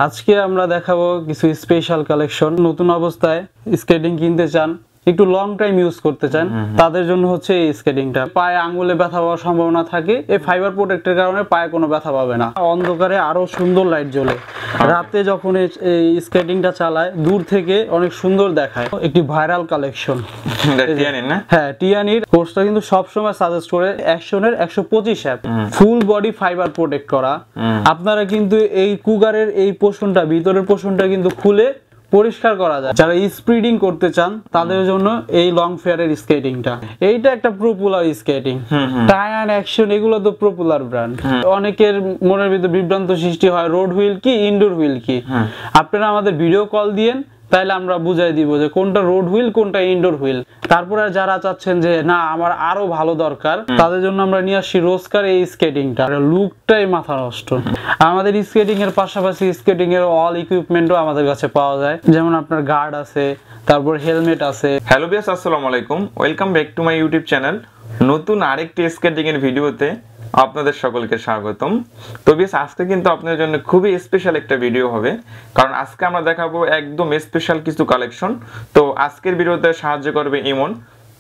আজকে আমরা দেখাবো কিছু স্পেশাল কালেকশন। নতুন অবস্থায় স্কেটিং কিনতে চান, একটু লং টাইম ইউজ করতে চান, তাদের জন্য হচ্ছে এই স্কেটিংটা। পায়ে আঙ্গুলে ব্যথা পাওয়ার সম্ভাবনা থাকে, এই ফাইবার প্রোটেক্টের কারণে পায়ে কোনো ব্যথা পাবে না। অন্ধকারে আরো সুন্দর লাইট জ্বলে, রাতে যখন এই স্কেটিংটা চালায় দূর থেকে অনেক সুন্দর দেখায়। একটি ভাইরাল কালেকশন। হ্যাঁ, টিয়ানির কোর্সটা কিন্তু সবসময় সাজেস্ট করে অ্যাকশনের 125 app, full body fibre protect করা। আপনারা কিন্তু এই কুগারের এই পোর্শনটা, ভিতরের পোর্শনটা কিন্তু খুলে পরিষ্কার করা যায়। যারা স্পিডিং করতে চান তাদের জন্য এই লং ফেয়ারের স্কেটিংটা, এইটা একটা পপুলার স্কেটিং। টায়ান অ্যাকশন এগুলো তো পপুলার ব্র্যান্ড। অনেকের মনের ভিতর বিভ্রান্ত সৃষ্টি হয়, রোড হুইল কি ইনডোর হুইল কি। আপনারা আমাদের ভিডিও কল দিয়েন, তাইলে আমরা বুঝাই দিব যে কোনটা রোড হুইল কোনটা ইনডোর হুইল। তারপরে যারা চাচ্ছেন যে না আমার আরো ভালো দরকার, তাদের জন্য আমরা নিয়ে আসছি রোজকার এই স্কেটিংটা। লুকটাই মাথা নষ্ট। আমাদের স্কেটিং এর পাশাপাশি স্কেটিং এর অল ইকুইপমেন্টও আমাদের কাছে পাওয়া যায়, যেমন আপনার গার্ড আছে, তারপর হেলমেট আছে। হ্যালো বিয়াস, আসসালামু আলাইকুম, welcome back to my YouTube channel. নতুন আরেকটি স্কেটিং এর ভিডিওতে আপনাদের সকলকে স্বাগতম। তো বিয়াস, আজকে কিন্তু আপনাদের জন্য খুবই স্পেশাল একটা ভিডিও হবে, কারণ আজকে আমরা দেখাবো একদম স্পেশাল কিছু কালেকশন। তো আজকের ভিডিওতে সাহায্য করবে ইমন।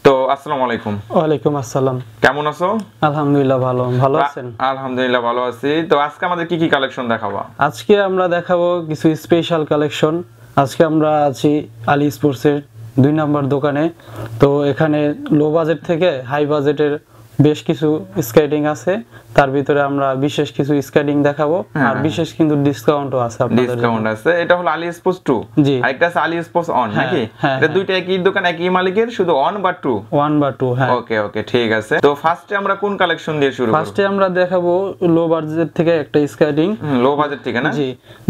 তো আসসালামু আলাইকুম। ওয়ালাইকুম আসসালাম। কেমন আছো? আলহামদুলিল্লাহ ভালো। ভালো আছেন? আলহামদুলিল্লাহ ভালো আছি। তো আজকে আমাদের কি কি কালেকশন দেখাবো? আজকে আমরা দেখাবো কিছু স্পেশাল কালেকশন। আজকে আমরা আছি আলী স্পোর্টসের 2 নম্বর দোকানে। তো এখানে লো বাজেট থেকে হাই বাজেটের বেশ কিছু স্কেটিং আছে, তার ভিতরে আমরা বিশেষ কিছু স্কেটিং দেখাবো, আর বিশেষ কিন্তু ডিসকাউন্টও আছে আপনাদের জন্য। ডিসকাউন্ট আছে। এটা হলো আলী স্পোর্টস 2, জি, আরেকটা আছে আলী স্পোর্টস অন, নাকি? এটা দুইটা একই দোকান, একই মালিকের, শুধু অন বা 2? 1 বা 2। হ্যাঁ, ওকে ওকে, ঠিক আছে। তো ফার্স্টে আমরা কোন কালেকশন দিয়ে শুরু করব? ফার্স্টে আমরা দেখাবো লো বাজেট থেকে একটা স্কেটিং। লো বাজেট থেকে না? জি,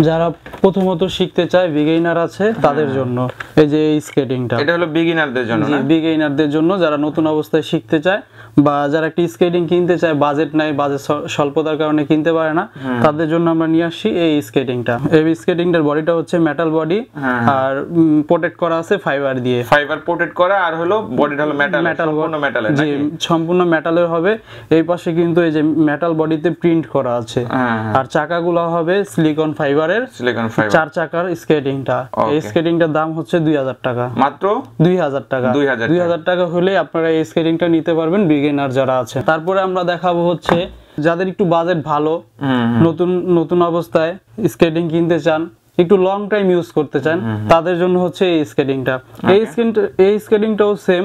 যারা প্রথমত শিখতে চায়, বিগিনার আছে, তাদের জন্য এই যে এই স্কেটিংটা। এটা হলো বিগিনারদের জন্য না? বিগিনারদের জন্য, যারা নতুন অবস্থায় শিখতে চায় বা যারা একটা স্কেটিং কিনতে চায়, বাজেট নাই, বাজেট স্বল্পতার কারণে কিনতে পারে না, তাদের জন্য আমরা নিয়ে আসছি এই স্কেটিংটা। এই স্কেটিংটার বডিটা হচ্ছে মেটাল বডি, আর প্রোটেক্ট করা আছে ফাইবার দিয়ে। ফাইবার প্রোটেক্ট করা, আর হলো বডিটা হলো মেটাল, সম্পূর্ণ মেটালের। জি, সম্পূর্ণ মেটালের হবে। এই পাশে কিন্তু এই যে মেটাল বডিতে প্রিন্ট করা আছে, আর চাকাগুলো হবে সিলিকন ফাইবারের। সিলিকন ফাইবার 4 চাকার স্কেটিংটা। এই স্কেটিংটার দাম হচ্ছে 2000 টাকা। মাত্র 2000 টাকা। 2000 টাকা হলে আপনারা এই স্কেটিংটা নিতে পারবেন, বিগিনার যারা আছে। তারপরে আমরা দেখাবো হচ্ছে যাদের একটু বাজেট ভালো, নতুন অবস্থায় স্কেটিং কিনতে চান, একটু লং টাইম ইউজ করতে চান, তাদের জন্য হচ্ছে এই স্কেটিংটা। এই স্কেটিংটাও same,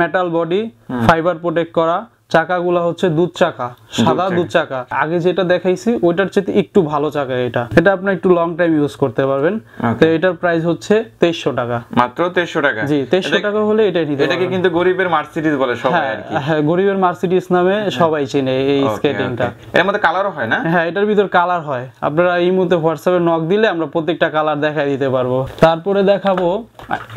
metal body, fibre protect করা। চাকাগুলা হচ্ছে দুধ চাকা, সাদা দুধ চাকা। আগে যেটা দেখাইছি ওইটার চেয়ে একটু ভালো চাকা এটা। এটা আপনি একটু লং টাইম ইউজ করতে পারবেন। তো এটার প্রাইস হচ্ছে 2300 টাকা। মাত্র 2300 টাকা? জি, 2300 টাকা হলে এটাই নিতে পারবেন। এটাকে কিন্তু গরিবের মার্সিডিজ বলে সবাই আর কি। হ্যাঁ, গরিবের মার্সিডিজ নামে সবাই চেনে এই স্কেটিংটা। এর মধ্যে কালারও হয় না? হ্যাঁ, এটার ভিতর কালার হয়। আপনারা এই মুহূর্তে হোয়াটসঅ্যাপে নক দিলে আমরা প্রত্যেকটা কালার দেখাই দিতে পারবো। তারপরে দেখাবো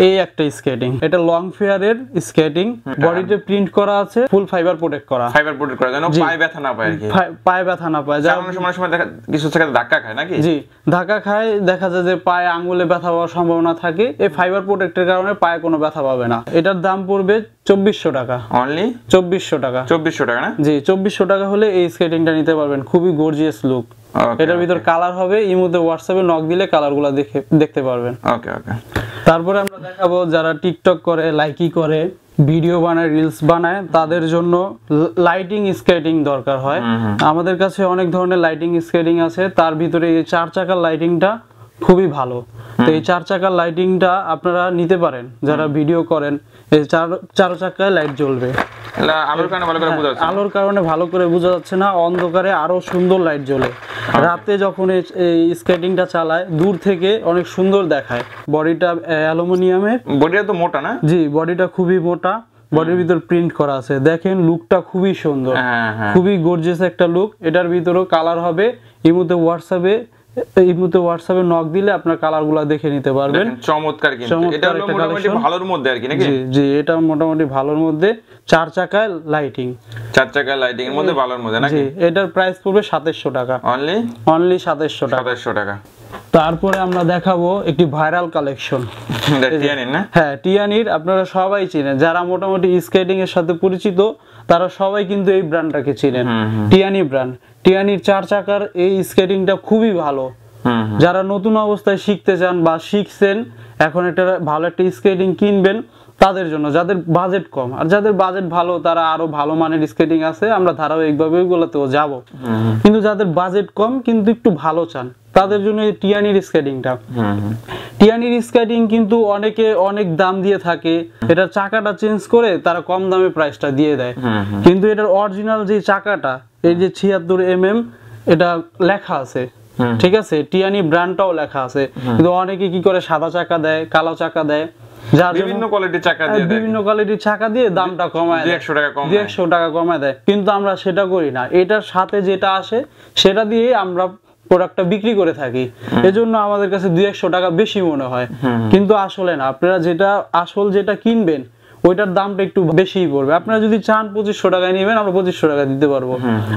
এই একটা স্কেটিং। এটা লং ফেয়ারের স্কেটিং, বডিতে প্রিন্ট করা আছে, ফুল ফাইবার প্রোটেক্ট করা। ফাইবার প্রোটেক্ট করা, যেন পায়ে ব্যথা না পায় আর কি। পায়ে ব্যথা না পায়। যারা সময় দেখা কিছু জায়গায় ধাক্কা খায়, নাকি? জি, ধাক্কা খায়, দেখা যায় যে পায়ে আঙ্গুলে ব্যথা পাওয়ার সম্ভাবনা থাকে। এই ফাইবার প্রোটেক্টের কারণে পায়ে কোনো ব্যথা পাবে না। এটার দাম পড়বে 2400 টাকা। অনলি 2400 টাকা? 2400 টাকা না? জি, 2400 টাকা হলে এই স্কেটিংটা নিতে পারবেন। খুবই গর্জিয়াস লুক। এটার ভিতর কালার হবে, এই মধ্যে হোয়াটসঅ্যাপে নক দিলে কালারগুলো দেখতে পারবেন। ওকে ওকে। তারপরে আমরা দেখাবো যারা টিকটক করে, লাইকি করে, ভিডিও বানায়, রিলস বানায়, তাদের জন্য লাইটিং স্কেটিং দরকার হয়। আমাদের কাছে অনেক ধরনের লাইটিং স্কেটিং আছে, তার ভিতরে এই 4 চাকার লাইটিংটা খুবই ভালো। তো এই 4 চাকার লাইটিংটা আপনারা নিতে পারেন যারা ভিডিও করেন। এই 4 চাকায় লাইট জ্বলবে। আলোর কারণে ভালো করে বোঝা যাচ্ছে না, অন্ধকারে আরো সুন্দর লাইট জ্বলে। রাতে যখন এই স্কেটিংটা চালায় দূর থেকে অনেক সুন্দর দেখায়। বডিটা অ্যালুমিনিয়ামের। বডিটা তো মোটা না? জি, বডিটা খুবই মোটা, বডির ভিতর প্রিন্ট করা আছে। দেখেন লুকটা খুবই সুন্দর, খুবই গর্জিয়াস একটা লুক। এটার ভিতরেও কালার হবে। এই মুহূর্তে হোয়াটসঅ্যাপে নক দিলে আপনার কালারগুলো দেখে নিতে পারবেন। চমৎকার। কিন্তু এটা হলো মোটামুটি ভালোর মধ্যে আর কি, নাকি? জি, এটা মোটামুটি ভালোর মধ্যে। 4 চাকায় লাইটিং, 4 চাকায় লাইটিং এর মধ্যে ভালোর মধ্যে, নাকি? জি, এটার প্রাইস পড়বে 2700 টাকা। অনলি 2700 টাকা। 2700 টাকা। তারপরে আমরা দেখাবো একটি ভাইরাল কালেকশন। টিয়ানির না? হ্যাঁ, টিয়ানির আপনারা সবাই চিনেন। যারা মোটামুটি স্কেটিং এর সাথে পরিচিত তারা সবাই কিন্তু এই ব্র্যান্ডটাকে চিনেন, টিয়ানি ব্র্যান্ড। টিয়ানির 4 চাকার এই স্কেটিংটা খুবই ভালো। খুবই গর্জিয়াস একটা লুক। এটার ভিতর কালার হবে। এই মুহূর্তে হোয়াটসঅ্যাপে নক দিলে আপনার কালারগুলো দেখে নিতে পারবেন। তারপরে আমরা দেখাবো যারা টিকটক করে, লাইকি করে, ভিডিও বানায়, রিলস বানায়, তাদের জন্য হচ্ছে এই স্কেটিংটা। এই স্কেটিংটা খুবই ভালো। যারা নতুন অবস্থায় শিখতে চান বা শিখছেন, এখন একটা ভালো একটা স্কেটিং কিনবেন তাদের জন্য, যাদের বাজেট কম। আর যাদের বাজেট ভালো তারা আরো ভালো মানের স্কেটিং আছে, আমরা ধারাবাহিকভাবে ওইগুলোতেও যাব। কিন্তু যাদের বাজেট কম কিন্তু একটু ভালো চান, তাদের জন্য এই টিয়ানির স্কেটিংটা। টিয়ানির স্কেটিং কিন্তু অনেকে অনেক দাম দিয়ে থাকে, এটা চাকাটা চেঞ্জ করে তারা কম দামে প্রাইসটা দিয়ে দেয়। কিন্তু এটার অরিজিনাল যে চাকাটা, এই যে 76 এটা লেখা আছে, ঠিক আছে, টিয়ানি ব্র্যান্ডটাও লেখা আছে। কিন্তু অনেকে কি করে সাদা চাকা দেয়, কালো চাকা দেয়, বিভিন্ন কোয়ালিটির চাকা দিয়ে বিভিন্ন কোয়ালিটির চাকা দিয়ে দামটা কমায় দেয়, 100 টাকা কমায় দেয়। কিন্তু আমরা সেটা করি না, এটার সাথে যেটা আসে সেটা দিয়ে আমরা প্রোডাক্টটা বিক্রি করে থাকি। এজন্য আমাদের কাছে 200 টাকা বেশি মনে হয়, কিন্তু আসলে না। আপনারা যেটা আসল যেটা কিনবেন ওইটার দামটা একটু বেশিই পড়বে। আপনারা যদি চান 2500 টাকায় নেবেন, আমরা 2500 টাকা দিতে পারবো।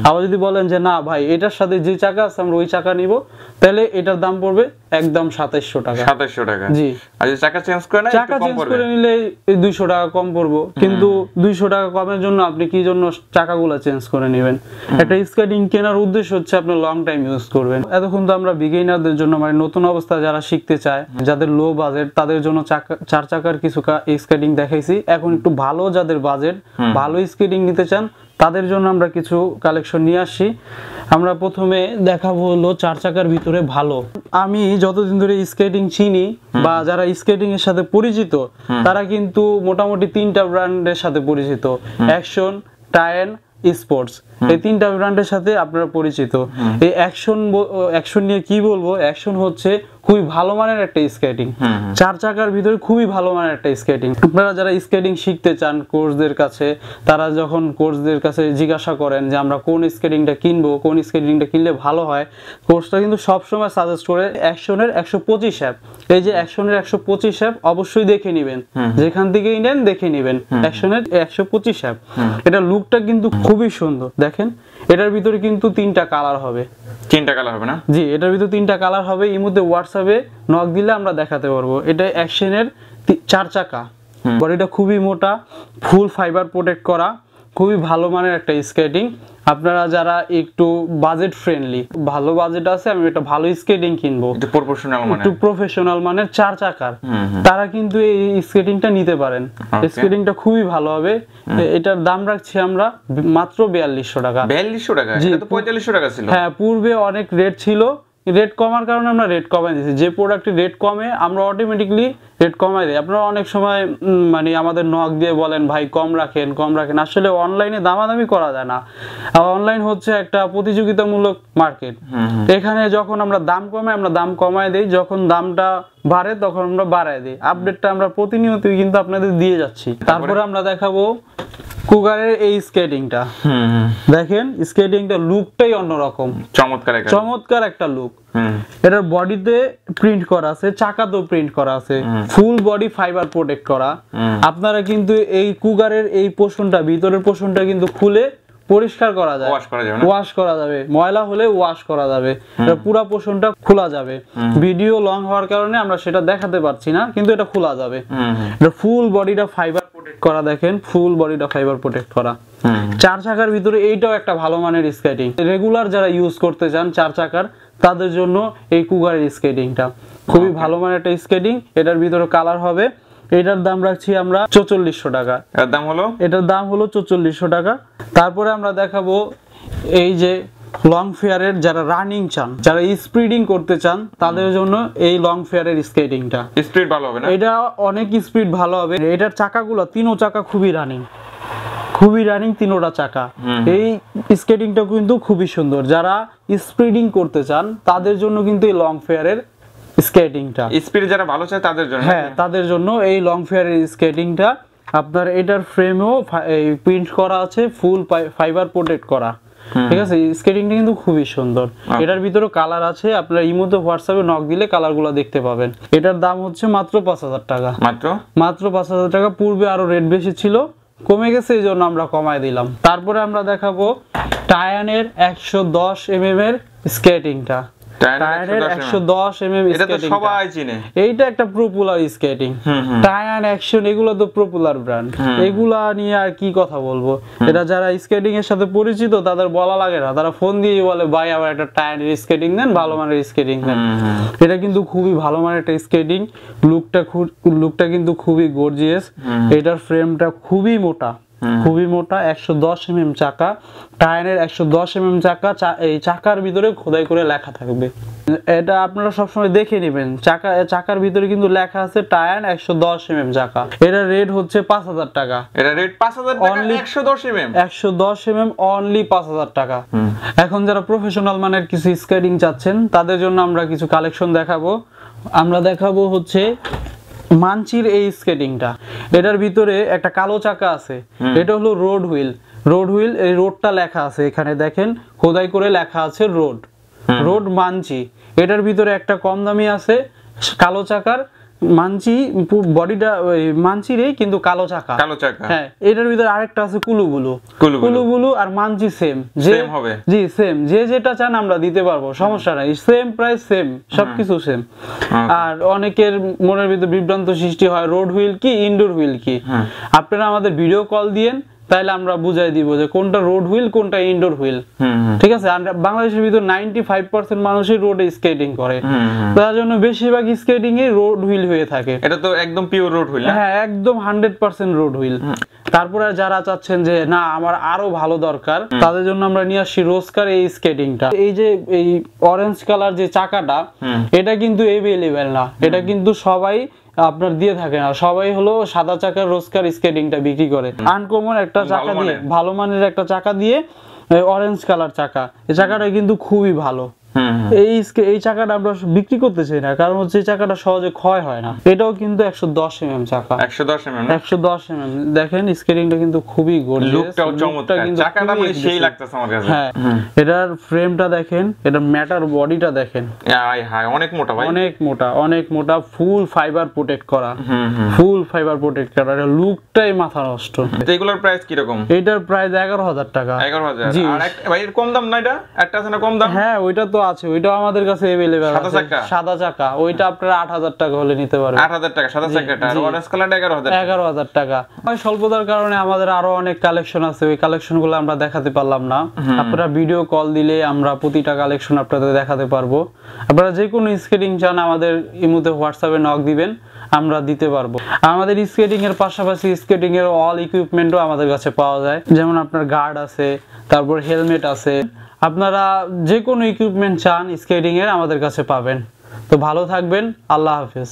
আবার যদি বলেন যে না ভাই এটার সাথে যে চাকা আছে আমরা ওই চাকা নিব, তাহলে এটার দাম পড়বে একদম 2700 টাকা। 2700 টাকা, জি। আর যদি চাকা চেঞ্জ করে না, চাকা চেঞ্জ করে নিলে 200 টাকা কম পড়বো। কিন্তু 200 টাকা কমের জন্য আপনি কি জন্য চাকাগুলো চেঞ্জ করে নেবেন? একটা স্কেটিং কেনার উদ্দেশ্য হচ্ছে আপনি লং টাইম ইউজ করবেন। এতক্ষণ তো আমরা বিগিনারদের জন্য, মানে নতুন অবস্থায় যারা শিখতে চায়, যাদের লো বাজেট, তাদের জন্য চার চাকার কিছু স্কেটিং দেখাইছি। এখন একটু ভালো, যাদের বাজেট ভালো স্কেটিং নিতে চান তাদের জন্য আমরা কিছু কালেকশন নিয়ে আসছি। আমরা প্রথমে দেখাবো হলো 4 চাকার ভিতরে ভালো। আমি যতদিন ধরে স্কেটিং চিনি বা যারা স্কেটিং এর সাথে পরিচিত, তারা কিন্তু মোটামুটি 3টা ব্র্যান্ডের সাথে পরিচিত, অ্যাকশন, টায়ান, স্পোর্টস, এই 3টা ব্র্যান্ডের সাথে আপনারা পরিচিত। এই অ্যাকশন নিয়ে কি বলবো, অ্যাকশন হচ্ছে খুবই ভালো মানের একটা স্কেটিং, 4 চাকার ভিতরে খুবই ভালো মানের একটা স্কেটিং। আপনারা যারা স্কেটিং শিখতে চান কোচদের কাছে, তারা যখন কোচদের কাছে জিজ্ঞাসা করেন যে আমরা কোন স্কেটিংটা কিনবো, কোন স্কেটিংটা কিনলে ভালো হয়, কোচটা কিন্তু সবসময় সাজেস্ট করে অ্যাকশনের 125 অ্যাপ। এই যে অ্যাকশনের 125 অ্যাপ অবশ্যই দেখে নেবেন, যেখান থেকেই নেন দেখে নেবেন অ্যাকশনের 125 অ্যাপ। এটা লুকটা কিন্তু খুবই সুন্দর, দেখেন। এটার ভিতরে কিন্তু 3টা কালার হবে। 3টা কালার হবে না? জি, এটার ভিতরে 3টা কালার হবে। এর মধ্যে হোয়াটসঅ্যাপে নক দিলে আমরা দেখাতে পারবো। এটা অ্যাকশনের 4 চাকা, বডিটা খুবই মোটা, ফুল ফাইবার প্রোটেক্ট করা, খুবই ভালো মানের একটা স্কেটিং। আপনারা যারা একটু বাজেট ফ্রেন্ডলি, ভালো বাজেট আছে, আমি একটা ভালো স্কেটিং কিনবো, একটু প্রফেশনাল মানের 4 চাকার, তারা কিন্তু এই স্কেটিংটা নিতে পারেন। স্কেটিংটা খুবই ভালো হবে। এটার দাম রাখছি আমরা মাত্র 4200 টাকা। 4200 টাকা? এটা তো 4500 টাকা ছিল। হ্যাঁ, পূর্বে অনেক রেট ছিল, রেট কমার কারণে আমরা রেট কমাই দিয়েছি। যে প্রোডাক্টের রেট কমে আমরা অটোমেটিকলি রেট কমাই দিই। আপনারা অনেক সময় মানে আমাদের নক দিয়ে বলেন ভাই কম রাখেন, কম রাখেন। আসলে অনলাইনে দামাদামি করা যায় না। অনলাইন হচ্ছে একটা প্রতিযোগিতামূলক মার্কেট। এখানে যখন আমরা দাম কমাই, আমরা দাম কমায় দিই, যখন দামটা বাড়ে তখন আমরা বাড়ায় দিই। আপডেটটা আমরা প্রতিনিয়তই কিন্তু আপনাদের দিয়ে যাচ্ছি। তারপরে আমরা দেখাবো কুগারের এই স্কেটিংটা। দেখেন স্কেটিংটা লুকটাই অন্যরকম, চমৎকার একটা লুক। এটার বডিতে প্রিন্ট করা আছে, চাকাতেও প্রিন্ট করা আছে, ফুল বডি ফাইবার প্রোটেক্ট করা। আপনারা কিন্তু এই কুগারের এই পোর্শনটা, ভিতরের পোর্শনটা কিন্তু খুলে পরিষ্কার করা যায়, ওয়াশ করা যাবে, ময়লা হলে ওয়াশ করা যাবে। এটা পুরো পোর্শনটা খোলা যাবে। ভিডিও লং হওয়ার কারণে আমরা সেটা দেখাতে পারছি না, কিন্তু এটা খোলা যাবে। এটা ফুল বডিটা ফাইবার প্রোটেক্ট করা, দেখেন ফুল বডিটা ফাইবার প্রোটেক্ট করা। 4 চাকার ভিতরে এইটাও একটা ভালো মানের স্কেটিং। রেগুলার যারা ইউজ করতে চান 4 চাকার, তাদের জন্য এই কুগারের স্কেটিংটা খুবই ভালো মানের একটা স্কেটিং। এটার ভিতরে কালার হবে। এটার দাম রাখছি আমরা 4400 টাকা। এটার দাম হলো 4400 টাকা। তারপরে আমরা দেখাবো এই যে লং ফেয়ারের, যারা রানিং চান, যারা স্পিডিং করতে চান, তাদের জন্য এই লং ফেয়ারের স্কেটিংটা। স্পিড ভালো হবে না? এটা অনেক স্পিড ভালো হবে। এটার চাকাগুলো 3ও চাকা খুবই রানিং, 3টা চাকা। এই স্কেটিংটা কিন্তু খুবই সুন্দর। যারা স্পিডিং করতে চান তাদের জন্য কিন্তু এই লং ফেয়ারের স্কেটিংটা, স্পিড যারা ভালো চায় তাদের জন্য, হ্যাঁ তাদের জন্য এই লং ফেয়ারের স্কেটিংটা। আপনার এটার ফ্রেমও প্রিন্ট করা আছে, ফুল ফাইবার প্রোটেক্ট করা, ঠিক আছে। স্কেটিংটা কিন্তু খুবই সুন্দর। এটার ভিতরে কালার আছে, আপনারা ইমোতে হোয়াটসঅ্যাপে নক দিলে কালারগুলো দেখতে পাবেন। এটার দাম হচ্ছে মাত্র 5000 টাকা। মাত্র 5000 টাকা। পূর্বে আরো রেট বেশি ছিল, কমে গেছে, এই জন্য আমরা কমায় দিলাম। তারপরে আমরা দেখাবো টায়ানের 110 mm এর স্কেটিংটা। টায়ারের 110 mm এটা তো স্কেটিং, সবাই চিনে। এইটা একটা পপুলার স্কেটিং। টায়ার অ্যাকশন এগুলো তো পপুলার ব্র্যান্ড, এগুলা নিয়ে আর কি কথা বলবো। এটা যারা স্কেটিং এর সাথে পরিচিত তাদের বলা লাগে না, তারা ফোন দিয়ে বলে ভাই আবার একটা টায়ারের স্কেটিং দেন, ভালো মানের স্কেটিং দেন। এটা কিন্তু খুবই ভালো মানের একটা স্কেটিং, লুকটা কিন্তু খুবই গর্জিয়াস। এটার ফ্রেমটা খুবই মোটা, খুবই মোটা, 110 mm চাকা, টায়ারের 110 mm চাকা, এই চাকার ভিতরে খোদাই করে লেখা থাকবে। এটা আপনারা সবসময় দেখে নেবেন, চাকার ভিতরে কিন্তু লেখা আছে টায়ার 110 mm চাকা। এটা রেট হচ্ছে 5000 টাকা। এটা রেট 5000 টাকা, 110 mm 110 mm অনলি 5000 টাকা। এখন যারা প্রফেশনাল মানের কিছু স্কেটিং চাচ্ছেন তাদের জন্য আমরা কিছু কালেকশন দেখাবো। আমরা দেখাবো হচ্ছে মানচির এই স্কেটিংটা। এটার ভিতরে একটা কালো চাকা আছে, এটা হলো রোড হুইল। এই রোডটা লেখা আছে এখানে দেখেন, খোদাই করে লেখা আছে রোড মানচি। এটার ভিতরে একটা কম দামি আছে কালো চাকার মানচি, বডিটা ওই মানচিরই কিন্তু কালো চাকা। হ্যাঁ, এটার ভিতরে আরেকটা আছে কুলুবুলু আর মানচি সেম হবে। জি সেম, যেটা চান আমরা দিতে পারবো, সমস্যা নাই, সেম প্রাইস সেম, সবকিছু সেম। আর অনেকের মনের ভিতরে বিভ্রান্ত সৃষ্টি হয় রোড হুইল কি ইনডোর হুইল কি। আপনারা আমাদের ভিডিও কল দিয়েন, তাইলে আমরা বুঝাই দিব যে কোনটা রোড হুইল কোনটা ইনডোর হুইল। ঠিক আছে, বাংলাদেশের ভিতর 95% মানুষই রোডে স্কেটিং করে, তার জন্য বেশিরভাগ স্কেটিং এ রোড হুইল হয়ে থাকে। এটা তো একদম পিওর রোড হুইল। হ্যাঁ, একদম 100% রোড হুইল। তারপরে যারা চাচ্ছেন যে না আমার আরো ভালো দরকার, তাদের জন্য আমরা নিয়ে আসি রোস্কার এই স্কেটিংটা। এই যে এই অরেঞ্জ কালার যে চাকাটা, এটা কিন্তু এভেলেবেল না, এটা কিন্তু সবাই আপনার দিয়ে থাকে না, সবাই হলো সাদা চাকার রোস্কার স্কেটিংটা বিক্রি করে। আনকমন একটা চাকা দিয়ে, ভালো মানের একটা চাকা দিয়ে অরেঞ্জ কালার চাকা, এই চাকাটা কিন্তু খুবই ভালো। এই চাকাটা আমরা বিক্রি করতে চাই না, কারণ হচ্ছে এই চাকাটা সহজে ক্ষয় হয় না। এটাও কিন্তু 110 mm চাকা, 110 mm। দেখেন স্কেটিংটা কিন্তু খুবই গর্জিয়াস, লুকটাও চমৎকার, চাকাটা মানে সেই লাগতেছে আমার কাছে। হ্যাঁ, এটার ফ্রেমটা দেখেন, এটা ম্যাটার বডিটা দেখেন, অনেক মোটা ভাই, অনেক মোটা, ফুল ফাইবার প্রোটেক্ট করা, এটা লুকটাই মাথা নষ্ট। তো এগুলোর প্রাইস কি রকম? এটার প্রাইস 11000 টাকা। 11000। আর ভাই এর কম দাম না, এটা আছে না কম দাম? হ্যাঁ, ওইটা তো আছে, ওইটাও আমাদের কাছে अवेलेबल আছে, সাদা চাকা। ওইটা আপনারা 8000 টাকা হলে নিতে পারবেন। 8000 টাকা সাদা চাকাটা, আর অরেঞ্জ কালারটা 11000 টাকা। ওই স্বল্পতার কারণে আমাদের আরো অনেক কালেকশন আছে, ওই কালেকশনগুলো আমরা দেখাতে পারলাম না। আপনারা ভিডিও কল দিলে আমরা প্রতিটা কালেকশন আপনাদের দেখাতে পারবো। আপনারা যে কোনো স্কেটিং চান আমাদের ইমোতে হোয়াটসঅ্যাপে নক দিবেন, আমরা দিতে পারবো। আমাদের স্কেটিং এর পাশাপাশি স্কেটিং এর অল ইকুইপমেন্টও আমাদের কাছে পাওয়া যায়, যেমন আপনার গার্ড আছে, তারপর হেলমেট আছে। আপনারা যে কোনো ইকুইপমেন্ট চান স্কেটিং এর আমাদের কাছে পাবেন। তো ভালো থাকবেন, আল্লাহ হাফেজ।